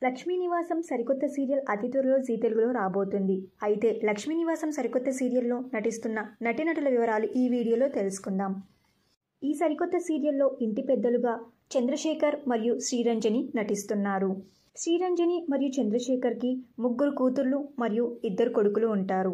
లక్ష్మీ నివాసం సరికొత్త సీరియల్ అతి త్వరలో జీ తెలుగులో రాబోతుంది. అయితే లక్ష్మీ నివాసం సరికొత్త సీరియల్లో నటిస్తున్న నటీనటుల వివరాలు ఈ వీడియోలో తెలుసుకుందాం. ఈ సరికొత్త సీరియల్లో ఇంటి పెద్దలుగా చంద్రశేఖర్ మరియు శ్రీరంజని నటిస్తున్నారు. శ్రీరంజని మరియు చంద్రశేఖర్కి 3 కూతుర్లు మరియు 2 కొడుకులు ఉంటారు.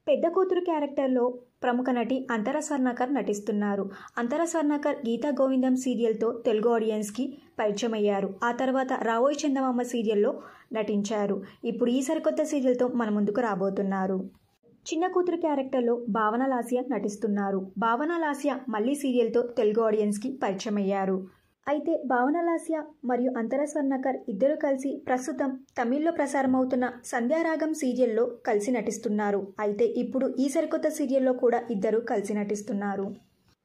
పెద్ద కూతురు క్యారెక్టర్లో ప్రముఖ నటి అంతరా స్వర్ణకర్ నటిస్తున్నారు. అంతరా స్వర్ణకర్ గీతా గోవిందం సీరియల్తో తెలుగు ఆడియన్స్కి పరిచయం అయ్యారు. ఆ తర్వాత రావోయ్ చందమామ సీరియల్లో నటించారు. ఇప్పుడు ఈ సరికొత్త సీరియల్తో మన ముందుకు రాబోతున్నారు. చిన్న కూతురు క్యారెక్టర్లో భావన లాస్య నటిస్తున్నారు. భావన లాస్య మళ్ళీ సీరియల్తో తెలుగు ఆడియన్స్కి పరిచయం అయ్యారు. అయితే భావన లాస్య మరియు అంతరా స్వర్ణకర్ ఇద్దరు కలిసి ప్రస్తుతం తమిళ్లో ప్రసారమవుతున్న సంధ్యారాగం సీరియల్లో కలిసి నటిస్తున్నారు. అయితే ఇప్పుడు ఈ సరికొత్త సీరియల్లో కూడా ఇద్దరు కలిసి నటిస్తున్నారు.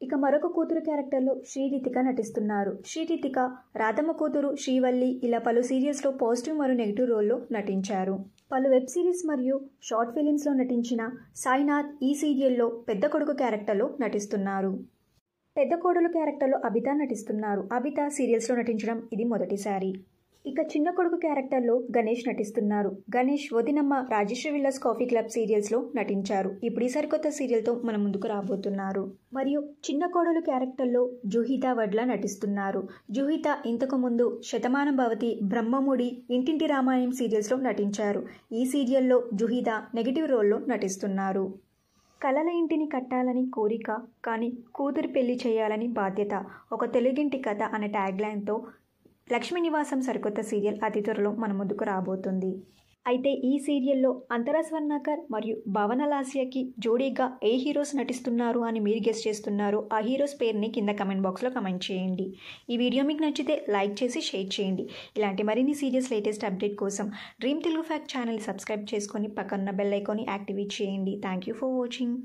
ఇక మరొక కూతురు క్యారెక్టర్లో శ్రీరితిక నటిస్తున్నారు. శ్రీరితిక రాధమ్మ కూతురు శ్రీవల్లి ఇలా పలు సీరియల్స్లో పాజిటివ్ మరియు నెగిటివ్ రోల్లో నటించారు. పలు వెబ్ సిరీస్ మరియు షార్ట్ ఫిలిమ్స్లో నటించిన సాయినాథ్ ఈ సీరియల్లో పెద్ద కొడుకు క్యారెక్టర్లో నటిస్తున్నారు. పెద్ద కోడలు క్యారెక్టర్లో అబిత నటిస్తున్నారు. అబిత సీరియల్స్లో నటించడం ఇది మొదటిసారి. ఇక చిన్న కొడుకు క్యారెక్టర్లో గణేష్ నటిస్తున్నారు. గణేష్ వదినమ్మ రాజేశ్వరి విల్లాస్ కాఫీ క్లబ్ సీరియల్స్లో నటించారు. ఇప్పుడు ఈ సరికొత్త సీరియల్తో మన ముందుకు రాబోతున్నారు. మరియు చిన్న కోడలు క్యారెక్టర్లో జుహిత వడ్ల నటిస్తున్నారు. జుహిత ఇంతకు ముందు శతమానం భవతి, బ్రహ్మముడి, ఇంటింటి రామాయణం సీరియల్స్లో నటించారు. ఈ సీరియల్లో జుహిత నెగిటివ్ రోల్లో నటిస్తున్నారు. కలల ఇంటిని కట్టాలని కోరిక, కానీ కూతురు పెళ్లి చేయాలని బాధ్యత, ఒక తెలుగింటి కథ అనే ట్యాగ్లైన్తో లక్ష్మీ నివాసం సరికొత్త సీరియల్ అతి త్వరలో మన ముందుకు రాబోతుంది. అయితే ఈ సీరియల్లో అంతరా స్వర్ణకర్ మరియు భావన లాస్యకి జోడీగా ఏ హీరోస్ నటిస్తున్నారు అని మీరు గెస్ చేస్తున్నారు? ఆ హీరోస్ పేరుని కింద కమెంట్ బాక్స్లో కమెంట్ చేయండి. ఈ వీడియో మీకు నచ్చితే లైక్ చేసి షేర్ చేయండి. ఇలాంటి మరిన్ని సీరియల్స్ లేటెస్ట్ అప్డేట్ కోసం dream Telugu fact channel subscribe చేసుకొని పక్కన బెల్ ఐకాన్ని యాక్టివేట్ చేయండి. Thank you for watching.